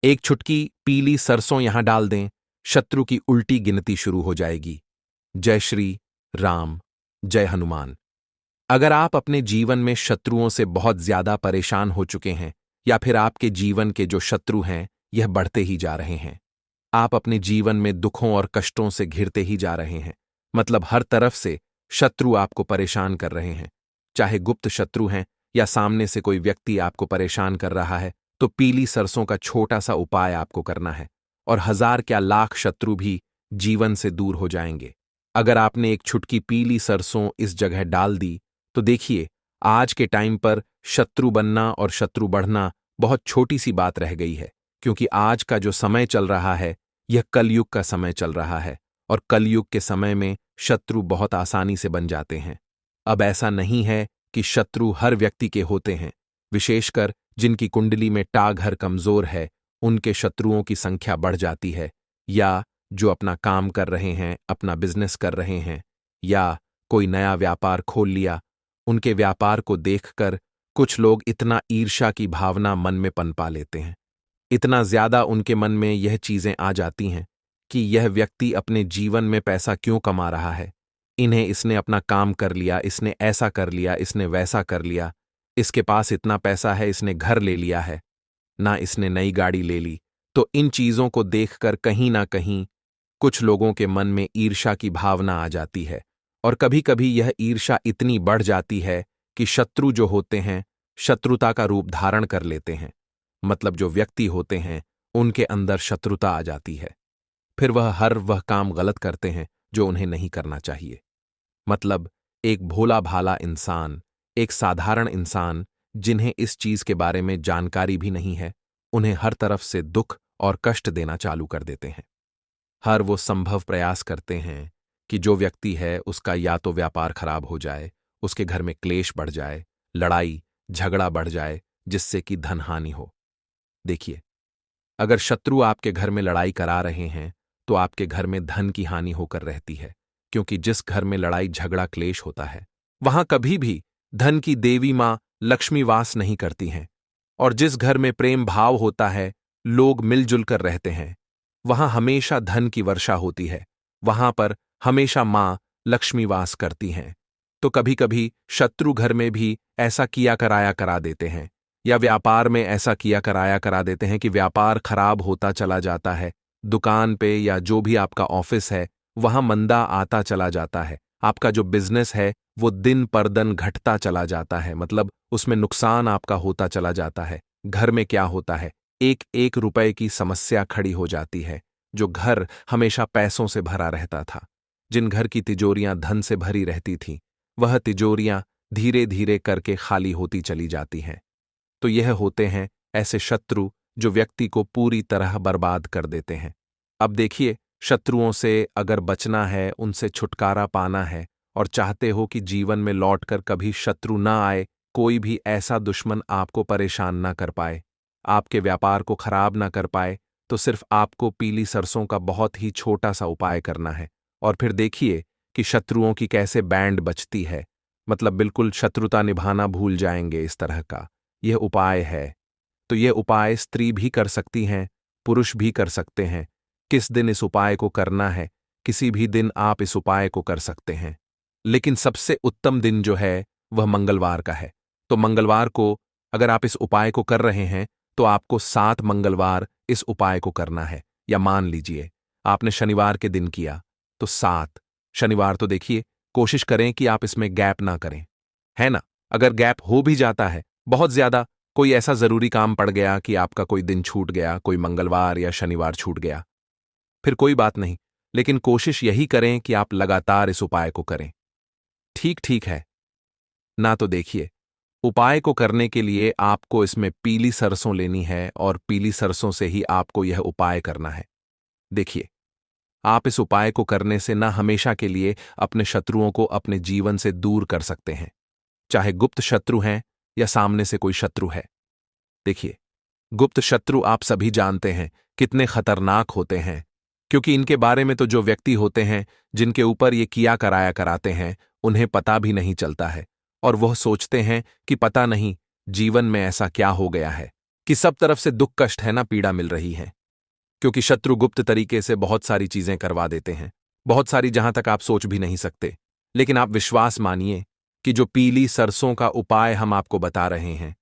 एक छुटकी पीली सरसों यहां डाल दें, शत्रु की उल्टी गिनती शुरू हो जाएगी। जय श्री राम, जय हनुमान। अगर आप अपने जीवन में शत्रुओं से बहुत ज्यादा परेशान हो चुके हैं, या फिर आपके जीवन के जो शत्रु हैं यह बढ़ते ही जा रहे हैं, आप अपने जीवन में दुखों और कष्टों से घिरते ही जा रहे हैं, मतलब हर तरफ से शत्रु आपको परेशान कर रहे हैं, चाहे गुप्त शत्रु हैं या सामने से कोई व्यक्ति आपको परेशान कर रहा है, तो पीली सरसों का छोटा सा उपाय आपको करना है और हजार क्या लाख शत्रु भी जीवन से दूर हो जाएंगे। अगर आपने एक छुटकी पीली सरसों इस जगह डाल दी, तो देखिए, आज के टाइम पर शत्रु बनना और शत्रु बढ़ना बहुत छोटी सी बात रह गई है, क्योंकि आज का जो समय चल रहा है यह कलयुग का समय चल रहा है, और कलयुग के समय में शत्रु बहुत आसानी से बन जाते हैं। अब ऐसा नहीं है कि शत्रु हर व्यक्ति के होते हैं, विशेषकर जिनकी कुंडली में टाघर कमजोर है, उनके शत्रुओं की संख्या बढ़ जाती है, या जो अपना काम कर रहे हैं, अपना बिजनेस कर रहे हैं, या कोई नया व्यापार खोल लिया, उनके व्यापार को देखकर कुछ लोग इतना ईर्ष्या की भावना मन में पनपा लेते हैं, इतना ज्यादा उनके मन में यह चीजें आ जाती हैं कि यह व्यक्ति अपने जीवन में पैसा क्यों कमा रहा है, इन्हें इसने अपना काम कर लिया, इसने ऐसा कर लिया, इसने वैसा कर लिया, इसके पास इतना पैसा है, इसने घर ले लिया है, ना इसने नई गाड़ी ले ली। तो इन चीजों को देखकर कहीं ना कहीं कुछ लोगों के मन में ईर्ष्या की भावना आ जाती है, और कभी कभी यह ईर्ष्या इतनी बढ़ जाती है कि शत्रु जो होते हैं शत्रुता का रूप धारण कर लेते हैं, मतलब जो व्यक्ति होते हैं उनके अंदर शत्रुता आ जाती है। फिर वह काम गलत करते हैं जो उन्हें नहीं करना चाहिए। मतलब एक भोला भाला इंसान, एक साधारण इंसान जिन्हें इस चीज के बारे में जानकारी भी नहीं है, उन्हें हर तरफ से दुख और कष्ट देना चालू कर देते हैं। हर वो संभव प्रयास करते हैं कि जो व्यक्ति है उसका या तो व्यापार खराब हो जाए, उसके घर में क्लेश बढ़ जाए, लड़ाई झगड़ा बढ़ जाए, जिससे कि धन हानि हो। देखिए, अगर शत्रु आपके घर में लड़ाई करा रहे हैं तो आपके घर में धन की हानि होकर रहती है, क्योंकि जिस घर में लड़ाई झगड़ा क्लेश होता है वहां कभी भी धन की देवी मां लक्ष्मी वास नहीं करती हैं। और जिस घर में प्रेम भाव होता है, लोग मिलजुल कर रहते हैं, वहां हमेशा धन की वर्षा होती है, वहां पर हमेशा मां लक्ष्मी वास करती हैं। तो कभी कभी शत्रु घर में भी ऐसा किया कराया करा देते हैं, या व्यापार में ऐसा किया कराया करा देते हैं कि व्यापार खराब होता चला जाता है, दुकान पे या जो भी आपका ऑफिस है वहां मंदा आता चला जाता है, आपका जो बिजनेस है वो दिन पर दिन घटता चला जाता है, मतलब उसमें नुकसान आपका होता चला जाता है। घर में क्या होता है, एक एक रुपए की समस्या खड़ी हो जाती है। जो घर हमेशा पैसों से भरा रहता था, जिन घर की तिजोरियां धन से भरी रहती थीं, वह तिजोरियां धीरे धीरे करके खाली होती चली जाती हैं। तो यह होते हैं ऐसे शत्रु जो व्यक्ति को पूरी तरह बर्बाद कर देते हैं। अब देखिए, शत्रुओं से अगर बचना है, उनसे छुटकारा पाना है, और चाहते हो कि जीवन में लौटकर कभी शत्रु ना आए, कोई भी ऐसा दुश्मन आपको परेशान ना कर पाए, आपके व्यापार को खराब ना कर पाए, तो सिर्फ आपको पीली सरसों का बहुत ही छोटा सा उपाय करना है। और फिर देखिए कि शत्रुओं की कैसे बैंड बचती है, मतलब बिल्कुल शत्रुता निभाना भूल जाएंगे। इस तरह का यह उपाय है। तो यह उपाय स्त्री भी कर सकती हैं, पुरुष भी कर सकते हैं। किस दिन इस उपाय को करना है, किसी भी दिन आप इस उपाय को कर सकते हैं, लेकिन सबसे उत्तम दिन जो है वह मंगलवार का है। तो मंगलवार को अगर आप इस उपाय को कर रहे हैं तो आपको 7 मंगलवार इस उपाय को करना है। या मान लीजिए आपने शनिवार के दिन किया तो 7 शनिवार। तो देखिए, कोशिश करें कि आप इसमें गैप ना करें, है ना। अगर गैप हो भी जाता है बहुत ज्यादा, कोई ऐसा जरूरी काम पड़ गया कि आपका कोई दिन छूट गया, कोई मंगलवार या शनिवार छूट गया, फिर कोई बात नहीं, लेकिन कोशिश यही करें कि आप लगातार इस उपाय को करें। ठीक ठीक है ना। तो देखिए, उपाय को करने के लिए आपको इसमें पीली सरसों लेनी है, और पीली सरसों से ही आपको यह उपाय करना है। देखिए, आप इस उपाय को करने से न हमेशा के लिए अपने शत्रुओं को अपने जीवन से दूर कर सकते हैं, चाहे गुप्त शत्रु हैं या सामने से कोई शत्रु है। देखिए, गुप्त शत्रु आप सभी जानते हैं कितने खतरनाक होते हैं, क्योंकि इनके बारे में तो जो व्यक्ति होते हैं जिनके ऊपर ये किया कराया कराते हैं, उन्हें पता भी नहीं चलता है, और वह सोचते हैं कि पता नहीं जीवन में ऐसा क्या हो गया है कि सब तरफ से दुख कष्ट है ना, पीड़ा मिल रही है। क्योंकि शत्रु गुप्त तरीके से बहुत सारी चीजें करवा देते हैं, बहुत सारी जहां तक आप सोच भी नहीं सकते। लेकिन आप विश्वास मानिए कि जो पीली सरसों का उपाय हम आपको बता रहे हैं,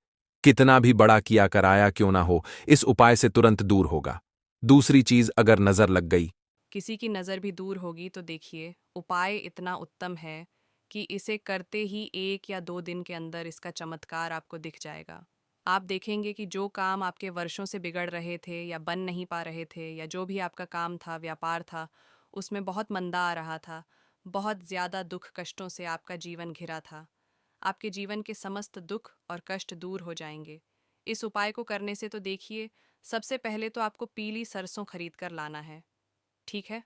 कितना भी बड़ा किया कराया क्यों ना हो, इस उपाय से तुरंत दूर होगा। दूसरी चीज, अगर नजर लग गई, किसी की नज़र भी दूर होगी तो देखिए, उपाय इतना उत्तम है कि इसे करते ही 1 या 2 दिन के अंदर इसका चमत्कार आपको दिख जाएगा। आप देखेंगे कि जो काम आपके वर्षों से बिगड़ रहे थे या बन नहीं पा रहे थे, या जो भी आपका काम था, व्यापार था, उसमें बहुत मंदा आ रहा था, बहुत ज़्यादा दुख कष्टों से आपका जीवन घिरा था। आपके जीवन के समस्त दुख और कष्ट दूर हो जाएंगे। इस उपाय को करने से तो देखिए, सबसे पहले तो आपको पीली सरसों खरीद कर लाना है। ठीक है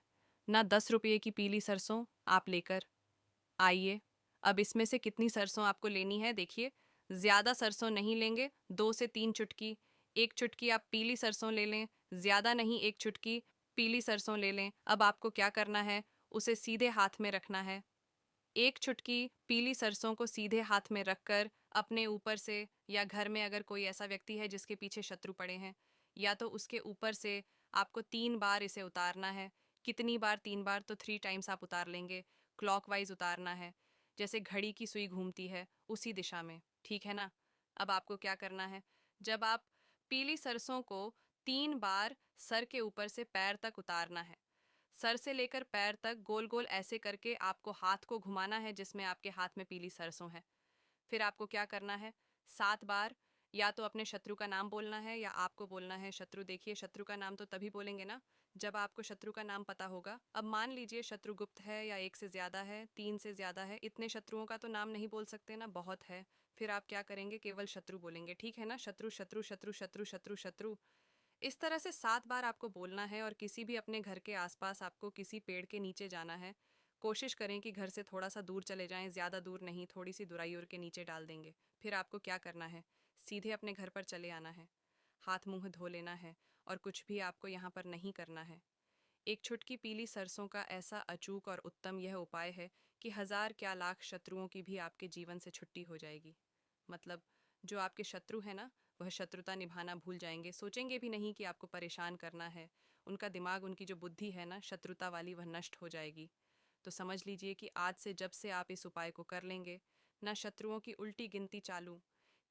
ना? 10 रुपये की पीली सरसों आप लेकर आइए। अब इसमें से कितनी सरसों आपको लेनी है, देखिए, ज़्यादा सरसों नहीं लेंगे, 2 से 3 चुटकी। 1 चुटकी आप पीली सरसों ले लें, ज़्यादा नहीं, 1 चुटकी पीली सरसों ले लें। अब आपको क्या करना है, उसे सीधे हाथ में रखना है। 1 चुटकी पीली सरसों को सीधे हाथ में रखकर अपने ऊपर से, या घर में अगर कोई ऐसा व्यक्ति है जिसके पीछे शत्रु पड़े हैं, या तो उसके ऊपर से आपको 3 बार इसे उतारना है। कितनी बार? 3 बार, तो 3 टाइम्स आप उतार लेंगे। क्लॉकवाइज उतारना है, जैसे घड़ी की सुई घूमती है उसी दिशा में। ठीक है ना? अब आपको क्या करना है, जब आप पीली सरसों को 3 बार सर के ऊपर से पैर तक उतारना है। सर से लेकर पैर तक गोल गोल ऐसे करके आपको हाथ को घुमाना है जिसमें आपके हाथ में पीली सरसों है। फिर आपको क्या करना है, 7 बार या तो अपने शत्रु का नाम बोलना है या आपको बोलना है शत्रु। देखिए, शत्रु का नाम तो तभी बोलेंगे ना जब आपको शत्रु का नाम पता होगा। अब मान लीजिए शत्रु गुप्त है, या 1 से ज़्यादा है, 3 से ज़्यादा है, इतने शत्रुओं का तो नाम नहीं बोल सकते ना, बहुत है। फिर आप क्या करेंगे, केवल शत्रु बोलेंगे। ठीक है ना? शत्रु शत्रु शत्रु शत्रु शत्रु शत्रु, इस तरह से 7 बार आपको बोलना है। और किसी भी अपने घर के आसपास आपको किसी पेड़ के नीचे जाना है। कोशिश करें कि घर से थोड़ा सा दूर चले जाएं, ज़्यादा दूर नहीं, थोड़ी सी दुराई और के नीचे डाल देंगे। फिर आपको क्या करना है, सीधे अपने घर पर चले आना है, हाथ मुंह धो लेना है, और कुछ भी आपको यहाँ पर नहीं करना है। 1 चुटकी पीली सरसों का ऐसा अचूक और उत्तम यह उपाय है कि 1000 क्या लाख शत्रुओं की भी आपके जीवन से छुट्टी हो जाएगी। मतलब, जो आपके शत्रु है ना, वह शत्रुता निभाना भूल जाएंगे, सोचेंगे भी नहीं कि आपको परेशान करना है। उनका दिमाग, उनकी जो बुद्धि है ना शत्रुता वाली, वह नष्ट हो जाएगी। तो समझ लीजिए कि आज से जब से आप इस उपाय को कर लेंगे, ना शत्रुओं की उल्टी गिनती चालू।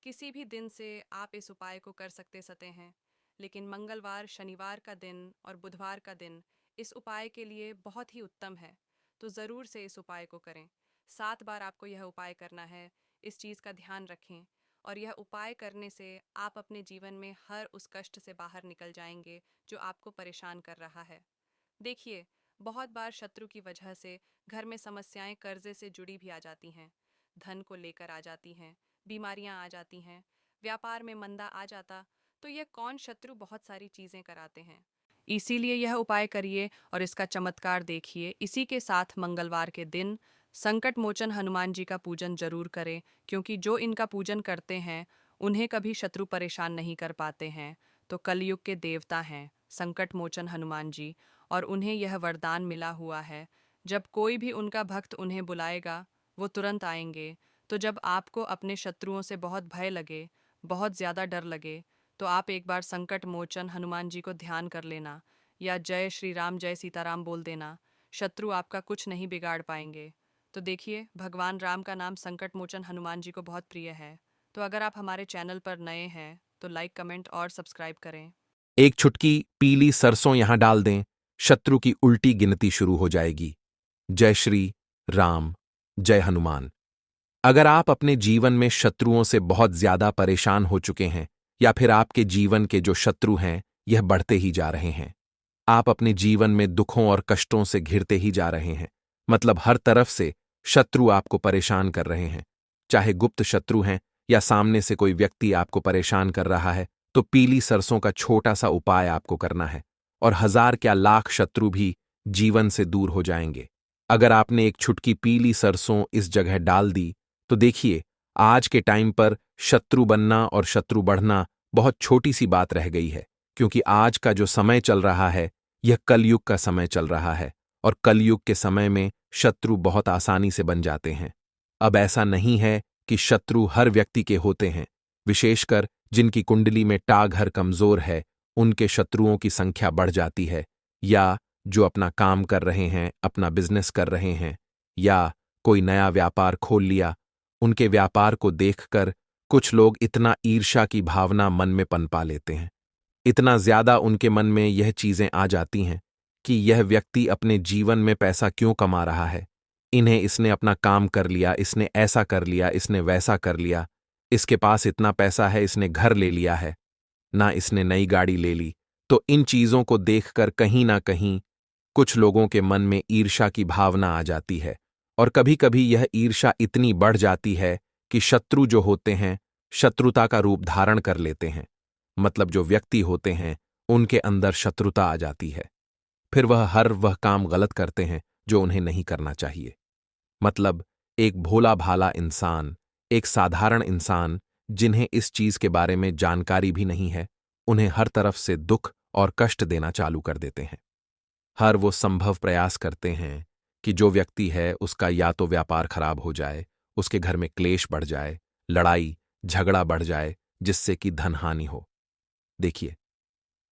किसी भी दिन से आप इस उपाय को कर सकते हैं, लेकिन मंगलवार, शनिवार का दिन और बुधवार का दिन इस उपाय के लिए बहुत ही उत्तम है। तो ज़रूर से इस उपाय को करें। 7 बार आपको यह उपाय करना है, इस चीज़ का ध्यान रखें। और यह उपाय करने से आप अपने जीवन में हर उस कष्ट से बाहर निकल जाएंगे जो आपको परेशान कर रहा है। देखिए, बहुत बार शत्रु की वजह से घर में समस्याएं कर्जे से जुड़ी भी आ जाती हैं, धन को लेकर आ जाती हैं, बीमारियां आ जाती हैं, व्यापार में मंदा आ जाता। तो यह कौन शत्रु बहुत सारी चीज़ें कराते हैं। इसीलिए यह उपाय करिए और इसका चमत्कार देखिए। इसी के साथ मंगलवार के दिन संकट मोचन हनुमान जी का पूजन जरूर करें, क्योंकि जो इनका पूजन करते हैं उन्हें कभी शत्रु परेशान नहीं कर पाते हैं। तो कलयुग के देवता हैं संकट मोचन हनुमान जी, और उन्हें यह वरदान मिला हुआ है, जब कोई भी उनका भक्त उन्हें बुलाएगा वो तुरंत आएंगे। तो जब आपको अपने शत्रुओं से बहुत भय लगे, बहुत ज़्यादा डर लगे, तो आप एक बार संकट मोचन हनुमान जी को ध्यान कर लेना, या जय श्री राम जय सीताराम बोल देना। शत्रु आपका कुछ नहीं बिगाड़ पाएंगे। तो देखिए, भगवान राम का नाम संकट मोचन हनुमान जी को बहुत प्रिय है। तो अगर आप हमारे चैनल पर नए हैं तो लाइक, कमेंट और सब्सक्राइब करें। 1 चुटकी पीली सरसों यहां डाल दें, शत्रु की उल्टी गिनती शुरू हो जाएगी। जय श्री राम, जय हनुमान। अगर आप अपने जीवन में शत्रुओं से बहुत ज्यादा परेशान हो चुके हैं, या फिर आपके जीवन के जो शत्रु हैं यह बढ़ते ही जा रहे हैं, आप अपने जीवन में दुखों और कष्टों से घिरते ही जा रहे हैं, मतलब हर तरफ से शत्रु आपको परेशान कर रहे हैं, चाहे गुप्त शत्रु हैं या सामने से कोई व्यक्ति आपको परेशान कर रहा है, तो पीली सरसों का छोटा सा उपाय आपको करना है और 1000 क्या लाख शत्रु भी जीवन से दूर हो जाएंगे। अगर आपने 1 चुटकी पीली सरसों इस जगह डाल दी, तो देखिए, आज के टाइम पर शत्रु बनना और शत्रु बढ़ना बहुत छोटी सी बात रह गई है, क्योंकि आज का जो समय चल रहा है यह कलयुग का समय चल रहा है, और कलयुग के समय में शत्रु बहुत आसानी से बन जाते हैं। अब ऐसा नहीं है कि शत्रु हर व्यक्ति के होते हैं, विशेषकर जिनकी कुंडली में टा घर कमजोर है, उनके शत्रुओं की संख्या बढ़ जाती है। या जो अपना काम कर रहे हैं, अपना बिजनेस कर रहे हैं, या कोई नया व्यापार खोल लिया, उनके व्यापार को देखकर कुछ लोग इतना ईर्ष्या की भावना मन में पनपा लेते हैं। इतना ज्यादा उनके मन में यह चीजें आ जाती हैं कि यह व्यक्ति अपने जीवन में पैसा क्यों कमा रहा है, इन्हें इसने अपना काम कर लिया, इसने ऐसा कर लिया, इसने वैसा कर लिया, इसके पास इतना पैसा है, इसने घर ले लिया है, ना इसने नई गाड़ी ले ली। तो इन चीजों को देखकर कहीं ना कहीं कुछ लोगों के मन में ईर्ष्या की भावना आ जाती है। और कभी कभी यह ईर्ष्या इतनी बढ़ जाती है कि शत्रु जो होते हैं शत्रुता का रूप धारण कर लेते हैं। मतलब जो व्यक्ति होते हैं उनके अंदर शत्रुता आ जाती है। फिर वह काम गलत करते हैं जो उन्हें नहीं करना चाहिए। मतलब एक भोला भाला इंसान, एक साधारण इंसान जिन्हें इस चीज के बारे में जानकारी भी नहीं है, उन्हें हर तरफ से दुख और कष्ट देना चालू कर देते हैं। हर वो संभव प्रयास करते हैं कि जो व्यक्ति है उसका या तो व्यापार खराब हो जाए, उसके घर में क्लेश बढ़ जाए, लड़ाई झगड़ा बढ़ जाए, जिससे कि धन हानि हो। देखिए,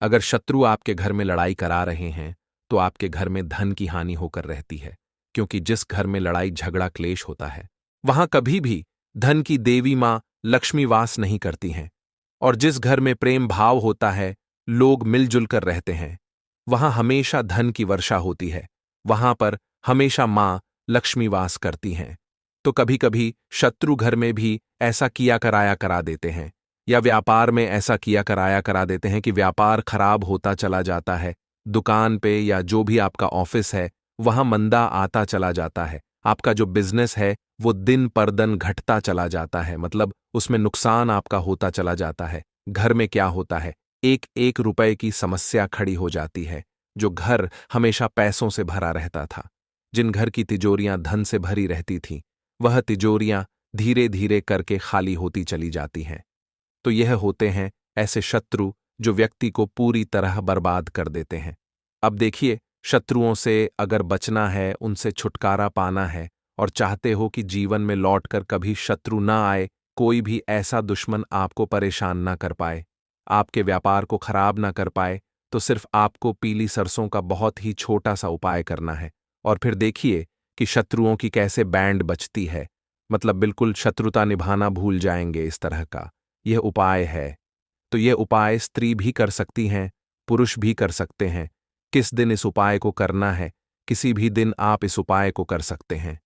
अगर शत्रु आपके घर में लड़ाई करा रहे हैं तो आपके घर में धन की हानि होकर रहती है, क्योंकि जिस घर में लड़ाई झगड़ा क्लेश होता है वहां कभी भी धन की देवी मां लक्ष्मी वास नहीं करती हैं। और जिस घर में प्रेम भाव होता है, लोग मिलजुल कर रहते हैं, वहां हमेशा धन की वर्षा होती है, वहां पर हमेशा मां लक्ष्मी वास करती हैं। तो कभी कभी शत्रु घर में भी ऐसा किया कराया करा देते हैं, या व्यापार में ऐसा किया कराया करा देते हैं कि व्यापार खराब होता चला जाता है। दुकान पे या जो भी आपका ऑफिस है वहां मंदा आता चला जाता है। आपका जो बिजनेस है वो दिन पर दिन घटता चला जाता है, मतलब उसमें नुकसान आपका होता चला जाता है। घर में क्या होता है, एक एक रुपए की समस्या खड़ी हो जाती है। जो घर हमेशा पैसों से भरा रहता था, जिन घर की तिजोरियां धन से भरी रहती थीं, वह तिजोरियां धीरे धीरे करके खाली होती चली जाती हैं। तो यह होते हैं ऐसे शत्रु जो व्यक्ति को पूरी तरह बर्बाद कर देते हैं। अब देखिए, शत्रुओं से अगर बचना है, उनसे छुटकारा पाना है, और चाहते हो कि जीवन में लौटकर कभी शत्रु ना आए, कोई भी ऐसा दुश्मन आपको परेशान ना कर पाए, आपके व्यापार को खराब ना कर पाए, तो सिर्फ आपको पीली सरसों का बहुत ही छोटा सा उपाय करना है। और फिर देखिए कि शत्रुओं की कैसे बैंड बचती है। मतलब बिल्कुल शत्रुता निभाना भूल जाएंगे इस तरह का यह उपाय है। तो यह उपाय स्त्री भी कर सकती हैं, पुरुष भी कर सकते हैं। किस दिन इस उपाय को करना है, किसी भी दिन आप इस उपाय को कर सकते हैं।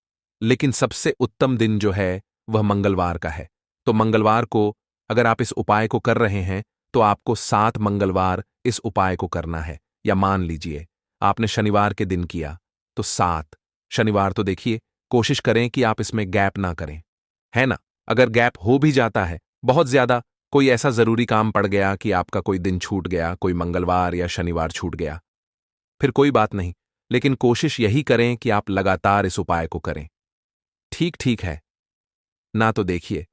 लेकिन सबसे उत्तम दिन जो है वह मंगलवार का है। तो मंगलवार को अगर आप इस उपाय को कर रहे हैं तो आपको 7 मंगलवार इस उपाय को करना है। या मान लीजिए आपने शनिवार के दिन किया तो 7 शनिवार। तो देखिए, कोशिश करें कि आप इसमें गैप ना करें, है ना। अगर गैप हो भी जाता है बहुत ज्यादा, कोई ऐसा जरूरी काम पड़ गया कि आपका कोई दिन छूट गया, कोई मंगलवार या शनिवार छूट गया, फिर कोई बात नहीं। लेकिन कोशिश यही करें कि आप लगातार इस उपाय को करें। ठीक ठीक है ना। तो देखिए,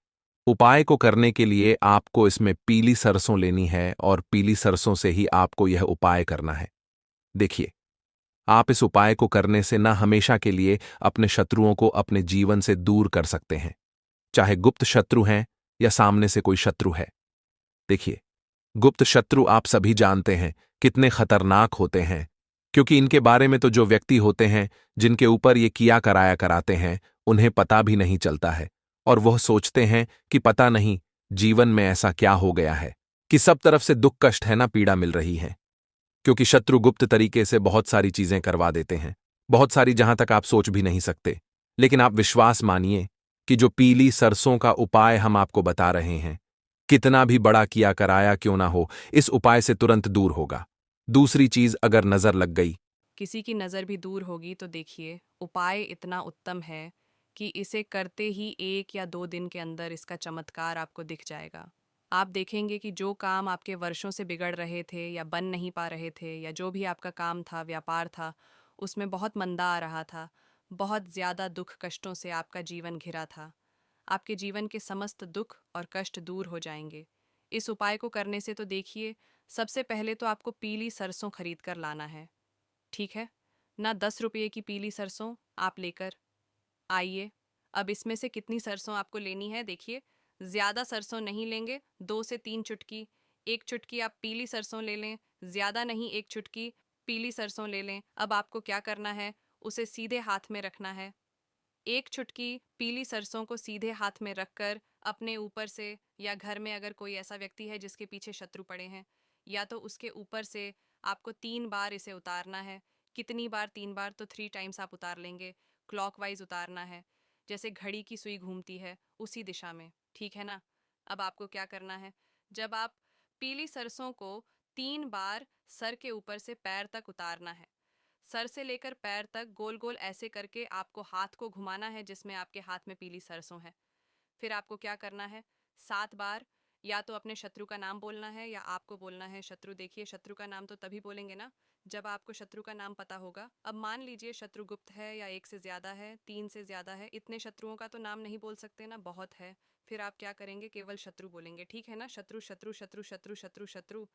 उपाय को करने के लिए आपको इसमें पीली सरसों लेनी है और पीली सरसों से ही आपको यह उपाय करना है। देखिए, आप इस उपाय को करने से ना हमेशा के लिए अपने शत्रुओं को अपने जीवन से दूर कर सकते हैं, चाहे गुप्त शत्रु हैं या सामने से कोई शत्रु है। देखिए, गुप्त शत्रु आप सभी जानते हैं कितने खतरनाक होते हैं, क्योंकि इनके बारे में तो जो व्यक्ति होते हैं जिनके ऊपर ये किया कराया कराते हैं, उन्हें पता भी नहीं चलता है। और वह सोचते हैं कि पता नहीं जीवन में ऐसा क्या हो गया है कि सब तरफ से दुख कष्ट है ना, पीड़ा मिल रही है। क्योंकि शत्रु गुप्त तरीके से बहुत सारी चीजें करवा देते हैं, बहुत सारी जहां तक आप सोच भी नहीं सकते। लेकिन आप विश्वास मानिए कि जो पीली सरसों का उपाय हम आपको बता रहे हैं, कितना भी बड़ा किया कराया क्यों ना हो, इस उपाय से तुरंत दूर होगा। दूसरी चीज, अगर नजर लग गई, किसी की नज़र भी दूर होगी तो देखिए, उपाय इतना उत्तम है कि इसे करते ही 1 या 2 दिन के अंदर इसका चमत्कार आपको दिख जाएगा। आप देखेंगे कि जो काम आपके वर्षों से बिगड़ रहे थे या बन नहीं पा रहे थे, या जो भी आपका काम था, व्यापार था, उसमें बहुत मंदा आ रहा था, बहुत ज़्यादा दुख कष्टों से आपका जीवन घिरा था। आपके जीवन के समस्त दुख और कष्ट दूर हो जाएंगे। इस उपाय को करने से तो देखिए, सबसे पहले तो आपको पीली सरसों खरीद कर लाना है। ठीक है ना। 10 रुपये की पीली सरसों आप लेकर आइए। अब इसमें से कितनी सरसों आपको लेनी है, देखिए, ज़्यादा सरसों नहीं लेंगे, 2 से 3 चुटकी। 1 चुटकी आप पीली सरसों ले लें, ज़्यादा नहीं, 1 चुटकी पीली सरसों ले लें। अब आपको क्या करना है, उसे सीधे हाथ में रखना है। 1 चुटकी पीली सरसों को सीधे हाथ में रखकर अपने ऊपर से, या घर में अगर कोई ऐसा व्यक्ति है जिसके पीछे शत्रु पड़े हैं, या तो उसके ऊपर से आपको 3 बार इसे उतारना है। कितनी बार? 3 बार, तो 3 टाइम्स आप उतार लेंगे। क्लॉकवाइज उतारना है, जैसे घड़ी की सुई घूमती है उसी दिशा में, ठीक है ना? अब आपको क्या करना है, जब आप पीली सरसों को 3 बार सर के ऊपर से पैर तक उतारना है। सर से लेकर पैर तक गोल गोल ऐसे करके आपको हाथ को घुमाना है जिसमें आपके हाथ में पीली सरसों है। फिर आपको क्या करना है, 7 बार या तो अपने शत्रु का नाम बोलना है या आपको बोलना है शत्रु। देखिए, शत्रु का नाम तो तभी बोलेंगे ना जब आपको शत्रु का नाम पता होगा। अब मान लीजिए शत्रु गुप्त है, या 1 से ज़्यादा है, 3 से ज़्यादा है, इतने शत्रुओं का तो नाम नहीं बोल सकते ना, बहुत है। फिर आप क्या करेंगे, केवल शत्रु बोलेंगे, ठीक है ना? शत्रु शत्रु शत्रु शत्रु शत्रु शत्रु।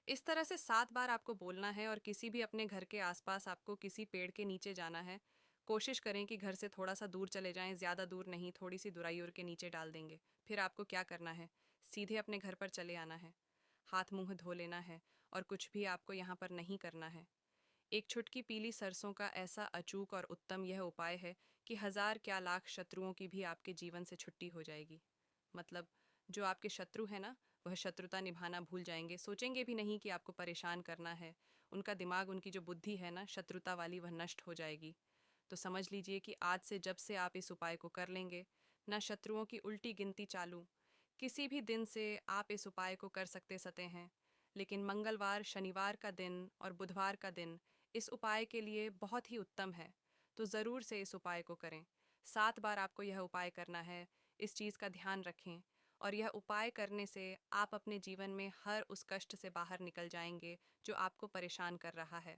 इस तरह से 7 बार आपको बोलना है। और किसी भी अपने घर के आसपास आपको किसी पेड़ के नीचे जाना है। कोशिश करें कि घर से थोड़ा सा दूर चले जाएं, ज़्यादा दूर नहीं, थोड़ी सी दुराई और के नीचे डाल देंगे। फिर आपको क्या करना है, सीधे अपने घर पर चले आना है, हाथ मुंह धो लेना है, और कुछ भी आपको यहाँ पर नहीं करना है। एक चुटकी पीली सरसों का ऐसा अचूक और उत्तम यह उपाय है कि हजार क्या लाख शत्रुओं की भी आपके जीवन से छुट्टी हो जाएगी। मतलब, जो आपके शत्रु है ना, वह शत्रुता निभाना भूल जाएंगे, सोचेंगे भी नहीं कि आपको परेशान करना है। उनका दिमाग, उनकी जो बुद्धि है ना शत्रुता वाली, वह नष्ट हो जाएगी। तो समझ लीजिए कि आज से जब से आप इस उपाय को कर लेंगे, ना शत्रुओं की उल्टी गिनती चालू, किसी भी दिन से आप इस उपाय को कर सकते हैं। लेकिन मंगलवार, शनिवार का दिन और बुधवार का दिन इस उपाय के लिए बहुत ही उत्तम है। तो ज़रूर से इस उपाय को करें। 7 बार आपको यह उपाय करना है, इस चीज़ का ध्यान रखें। और यह उपाय करने से आप अपने जीवन में हर उस कष्ट से बाहर निकल जाएंगे जो आपको परेशान कर रहा है।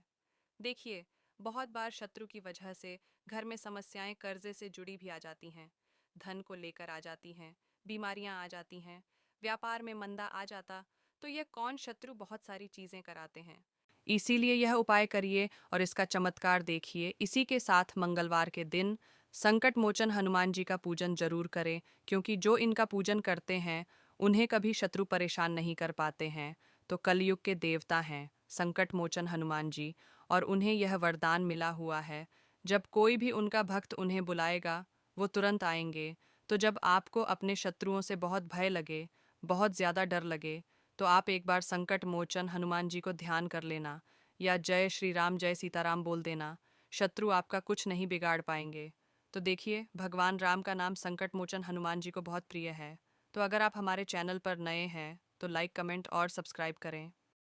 देखिए, बहुत बार शत्रु की वजह से घर में समस्याएं कर्जे से जुड़ी भी आ जाती हैं, धन को लेकर आ जाती हैं, बीमारियां आ जाती हैं, व्यापार में मंदा आ जाता। तो यह कौन शत्रु बहुत सारी चीज़ें कराते हैं। इसीलिए यह उपाय करिए और इसका चमत्कार देखिए। इसी के साथ मंगलवार के दिन संकट मोचन हनुमान जी का पूजन जरूर करें, क्योंकि जो इनका पूजन करते हैं उन्हें कभी शत्रु परेशान नहीं कर पाते हैं। तो कलयुग के देवता हैं संकट मोचन हनुमान जी, और उन्हें यह वरदान मिला हुआ है, जब कोई भी उनका भक्त उन्हें बुलाएगा वो तुरंत आएंगे। तो जब आपको अपने शत्रुओं से बहुत भय लगे, बहुत ज़्यादा डर लगे, तो आप एक बार संकट मोचन हनुमान जी को ध्यान कर लेना, या जय श्री राम जय सीताराम बोल देना। शत्रु आपका कुछ नहीं बिगाड़ पाएंगे। तो देखिए, भगवान राम का नाम संकट मोचन हनुमान जी को बहुत प्रिय है। तो अगर आप हमारे चैनल पर नए हैं तो लाइक, कमेंट और सब्सक्राइब करें।